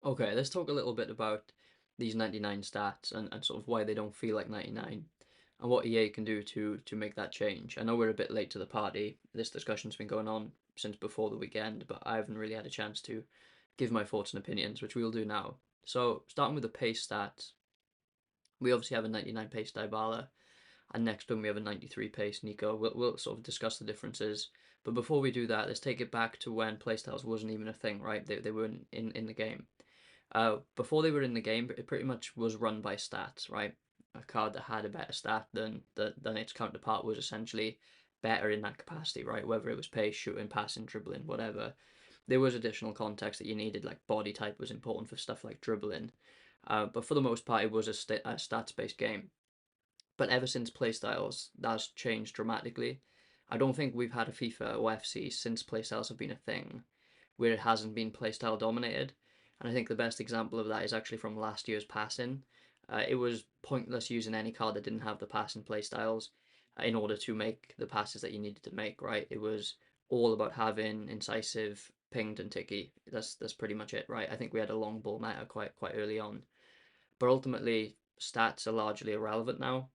Okay, let's talk a little bit about these 99 stats and sort of why they don't feel like 99 and what EA can do to make that change. I know we're a bit late to the party. This discussion's been going on since before the weekend, but I haven't really had a chance to give my thoughts and opinions, which we'll do now. So, starting with the pace stats, we obviously have a 99 pace Dybala, and next to him we have a 93 pace Nico. We'll sort of discuss the differences. But before we do that, let's take it back to when playstyles wasn't even a thing, right? They weren't in the game. Before they were in the game, it pretty much was run by stats, right? A card that had a better stat than its counterpart was essentially better in that capacity, right? Whether it was pace, shooting, passing, dribbling, whatever. There was additional context that you needed, like body type was important for stuff like dribbling. But for the most part, it was a stats-based game. But ever since playstyles, that's changed dramatically. I don't think we've had a FIFA or FC since playstyles have been a thing where it hasn't been playstyle dominated. And I think the best example of that is actually from last year's passing. It was pointless using any card that didn't have the passing playstyles in order to make the passes that you needed to make, right? It was all about having incisive, pinged, and ticky. That's pretty much it, right? I think we had a long ball meta quite early on. But ultimately, stats are largely irrelevant now.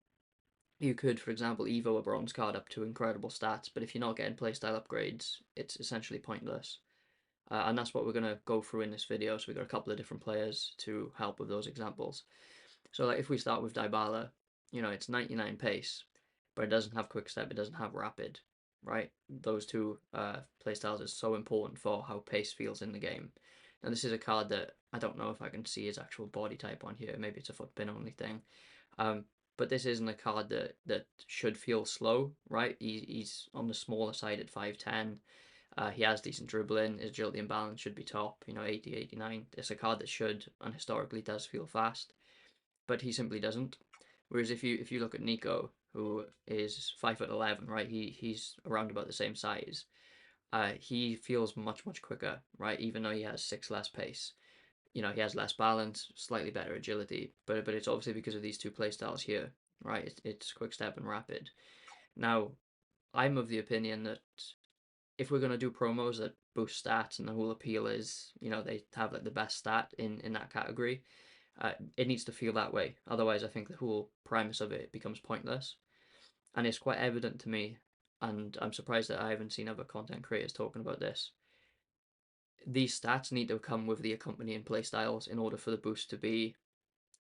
You could, for example, Evo a bronze card up to incredible stats, but if you're not getting playstyle upgrades, it's essentially pointless. And that's what we're going to go through in this video. So we've got a couple of different players to help with those examples. So like if we start with Dybala, it's 99 pace, but it doesn't have quick step, it doesn't have rapid, right? Those two playstyles are so important for how pace feels in the game. Now this is a card that I don't know if I can see his actual body type on here. Maybe it's a foot pin only thing. Um, but this isn't a card that should feel slow, right? He's on the smaller side at 5'10". He has decent dribbling. His agility and balance should be top, 80, 89. It's a card that should and historically does feel fast, but he simply doesn't. Whereas if you look at Nico, who is 5'11", right? He's around about the same size. He feels much quicker, right? Even though he has six less pace. He has less balance, slightly better agility, but it's obviously because of these two playstyles here, right? It's quick step and rapid. Now, I'm of the opinion that if we're gonna do promos that boost stats and the whole appeal is, they have like the best stat in that category, it needs to feel that way. Otherwise, I think the whole premise of it becomes pointless. And it's quite evident to me, and I'm surprised that I haven't seen other content creators talking about this. These stats need to come with the accompanying playstyles in order for the boost to be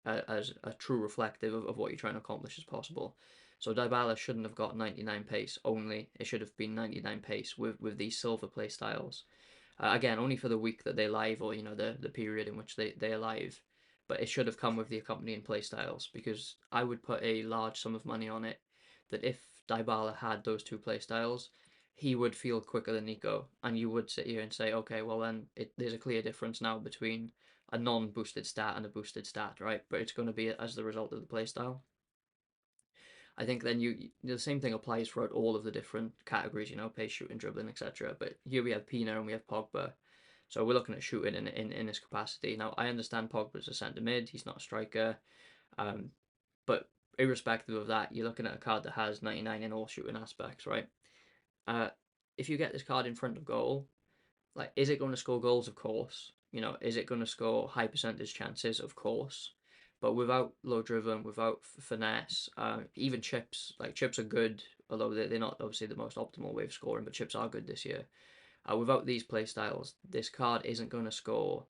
as a true reflective of what you're trying to accomplish as possible. So Dybala shouldn't have got 99 pace only. It should have been 99 pace with these silver play styles. Again, only for the week that they're live or the period in which they're live. But it should have come with the accompanying play styles because I would put a large sum of money on it that if Dybala had those two play styles, he would feel quicker than Nico, and you would sit here and say, okay, well then there's a clear difference now between a non-boosted stat and a boosted stat, right? But it's going to be as the result of the playstyle. I think then the same thing applies throughout all of the different categories, pace, shooting, dribbling, etc. But here we have Pina and we have Pogba. So we're looking at shooting in his capacity. Now I understand Pogba's a centre mid, he's not a striker. Um, but irrespective of that, you're looking at a card that has 99 in all shooting aspects, right? Uh, if you get this card in front of goal, like, is it going to score goals? Of course. Is it going to score high percentage chances? Of course. But without low driven, without finesse, even chips, like chips are good, although they're not obviously the most optimal way of scoring, but chips are good this year. Without these play styles, this card isn't going to score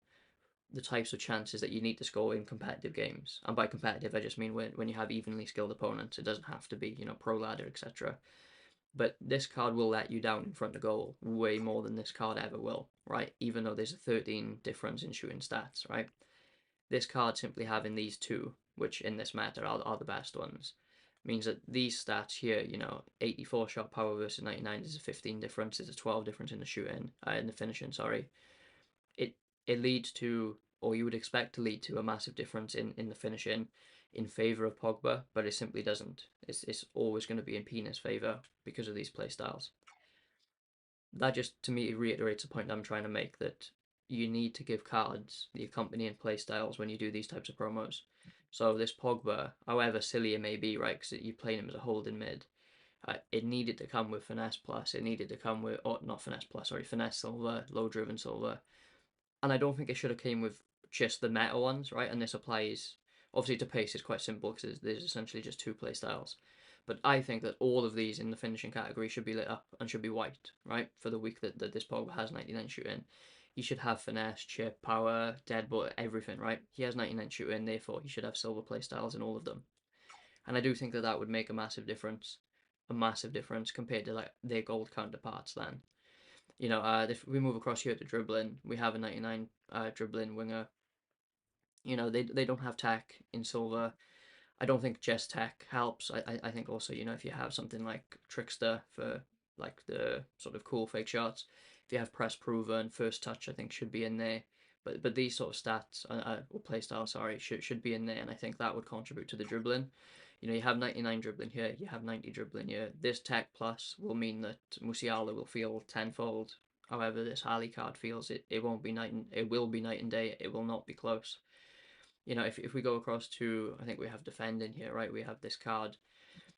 the types of chances that you need to score in competitive games. And by competitive, I just mean when you have evenly skilled opponents. It doesn't have to be, pro ladder, etc. But this card will let you down in front of goal way more than this card ever will, right? Even though there's a 13 difference in shooting stats, right? This card simply having these two, which in this meta are the best ones, means that these stats here, 84 shot power versus 99 is a 15 difference, there's a 12 difference in the shooting, in the finishing, sorry. It it leads to, or you would expect to lead to, a massive difference in the finishing in favour of Pogba, but it simply doesn't. It's always going to be in Pina's favour because of these play styles. That just to me reiterates a point I'm trying to make, that you need to give cards the accompanying play styles when you do these types of promos. So this Pogba, however silly it may be, right, because you're playing him as a holding mid, it needed to come with finesse plus. It needed to come with, not finesse plus, sorry, finesse silver, low driven silver, and I don't think it should have came with just the meta ones, right? And this applies obviously to pace is quite simple because there's essentially just two play styles. But I think that all of these in the finishing category should be lit up and should be white, right? For the week that this Pogba has 99 shooting. He should have finesse, chip, power, deadbolt, everything, right? He has 99 shooting, therefore he should have silver play styles in all of them. And I do think that that would make a massive difference compared to like their gold counterparts then. If we move across here to dribbling, we have a 99 dribbling winger. They don't have tech in silver. I don't think just tech helps. I think also, if you have something like Trickster for like the sort of cool fake shots, if you have press proven, first touch, I think should be in there. But these sort of stats or play style, sorry, should be in there, and I think that would contribute to the dribbling. You have 99 dribbling here, you have 90 dribbling here. This tech plus will mean that Musiala will feel tenfold. However, this Ali card feels it won't be it will be night and day. It will not be close. If we go across to, I think we have defending here, right? We have this card.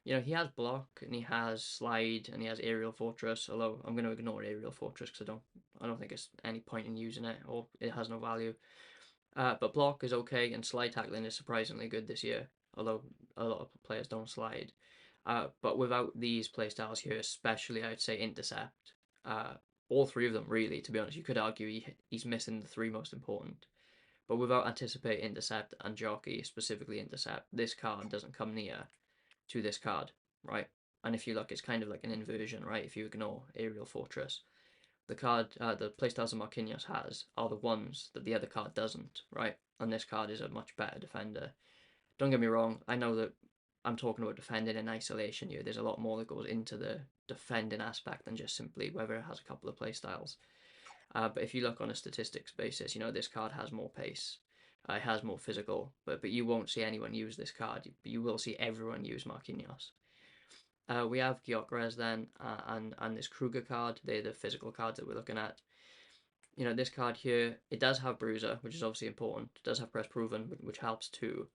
He has block and he has slide and he has aerial fortress. Although I'm going to ignore aerial fortress because I don't think it's any point in using it or it has no value. But block is okay and slide tackling is surprisingly good this year. Although a lot of players don't slide. But without these playstyles here, especially I'd say intercept. All three of them really, to be honest. You could argue he's missing the three most important. But without anticipate intercept and jockey specifically intercept, this card doesn't come near to this card, right? And if you look, it's kind of like an inversion, right? If you ignore aerial fortress, the playstyles that Marquinhos has are the ones that the other card doesn't, right? And this card is a much better defender. Don't get me wrong, I know that I'm talking about defending in isolation here. There's a lot more that goes into the defending aspect than just simply whether it has a couple of playstyles. But if you look on a statistics basis, this card has more pace. It has more physical, but you won't see anyone use this card. But you will see everyone use Marquinhos. We have Gyökeres then, and this Kruger card. They're the physical cards that we're looking at. This card here, it does have Bruiser, which is obviously important. It does have Press Proven, which helps too.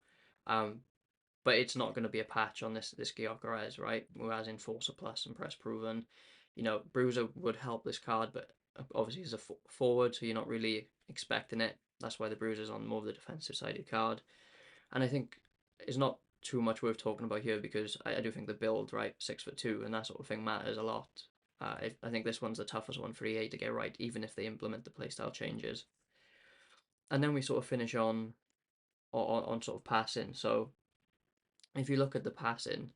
But it's not going to be a patch on this Gyökeres, right? Whereas in Forcer Plus and Press Proven, Bruiser would help this card, but obviously he's a forward, so you're not really expecting it. That's why the Bruiser's on more of the defensive sided card. And I think it's not too much worth talking about here because I do think the build, right, 6'2", and that sort of thing matters a lot. I think this one's the toughest one for EA to get right, even if they implement the playstyle changes. And then we sort of finish on sort of passing. So if you look at the passing,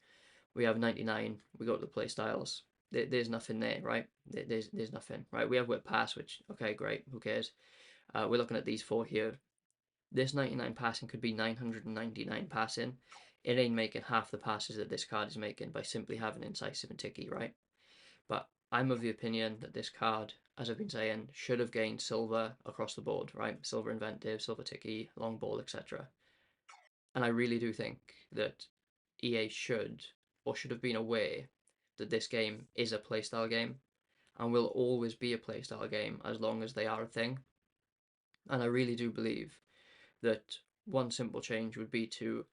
we have 99. We go to the playstyles. There's nothing there, right? There's nothing, right? We have whip pass, which okay, great. Who cares? We're looking at these four here. This 99 passing could be 999 passing. It ain't making half the passes that this card is making by simply having incisive and ticky, right? But I'm of the opinion that this card, as I've been saying, should have gained silver across the board, right? Silver inventive, silver ticky, long ball, etc. And I really do think that EA should have been aware that this game is a playstyle game and will always be a playstyle game as long as they are a thing. And I really do believe that one simple change would be to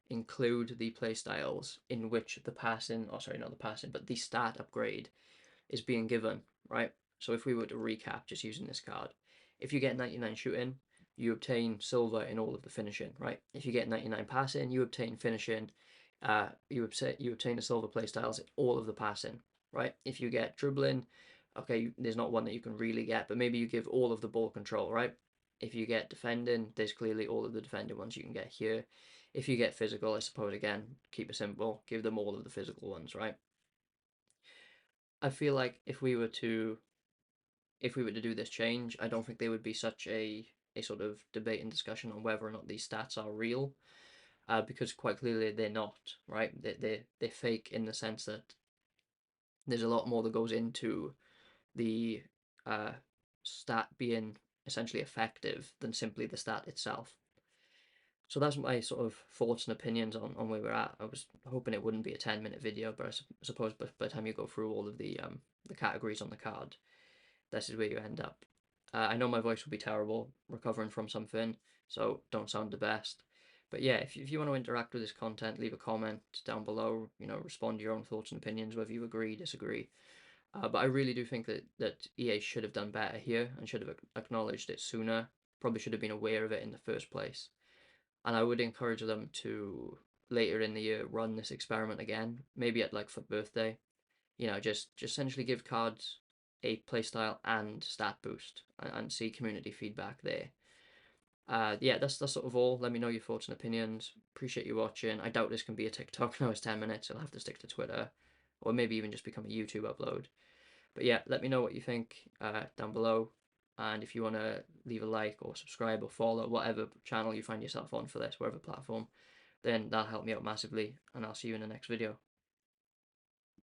include the playstyles in which the passing, oh sorry, not the passing, but the stat upgrade is being given, right? So if we were to recap just using this card, if you get 99 shooting, you obtain silver in all of the finishing, right? If you get 99 passing, you obtain finishing. You obtain the silver playstyles in all of the passing, right? If you get dribbling, okay, there's not one that you can really get, but maybe you give all of the ball control, right? If you get defending, there's clearly all of the defending ones you can get here. If you get physical, I suppose, again, keep it simple, give them all of the physical ones, right? I feel like if we were to do this change, I don't think there would be such a sort of debate and discussion on whether or not these stats are real, because quite clearly they're not, right? They're fake in the sense that there's a lot more that goes into the stat being essentially effective than simply the stat itself. So that's my sort of thoughts and opinions on where we're at. I was hoping it wouldn't be a 10-minute video, but I suppose by the time you go through all of the categories on the card, this is where you end up. I know my voice will be terrible, recovering from something, so don't sound the best. But yeah, if you want to interact with this content, leave a comment down below, respond to your own thoughts and opinions, whether you agree, disagree. But I really do think that EA should have done better here and should have acknowledged it sooner, probably should have been aware of it in the first place. And I would encourage them to later in the year run this experiment again, maybe at like for birthday. Just essentially give cards a playstyle and stat boost, and see community feedback there. Yeah, that's sort of all. Let me know your thoughts and opinions. Appreciate you watching. I doubt this can be a TikTok. No, it's 10 minutes. I'll have to stick to Twitter, or maybe even just become a YouTube upload. But yeah, let me know what you think down below. And if you want to leave a like or subscribe or follow whatever channel you find yourself on for this, whatever platform, then that'll help me out massively. And I'll see you in the next video.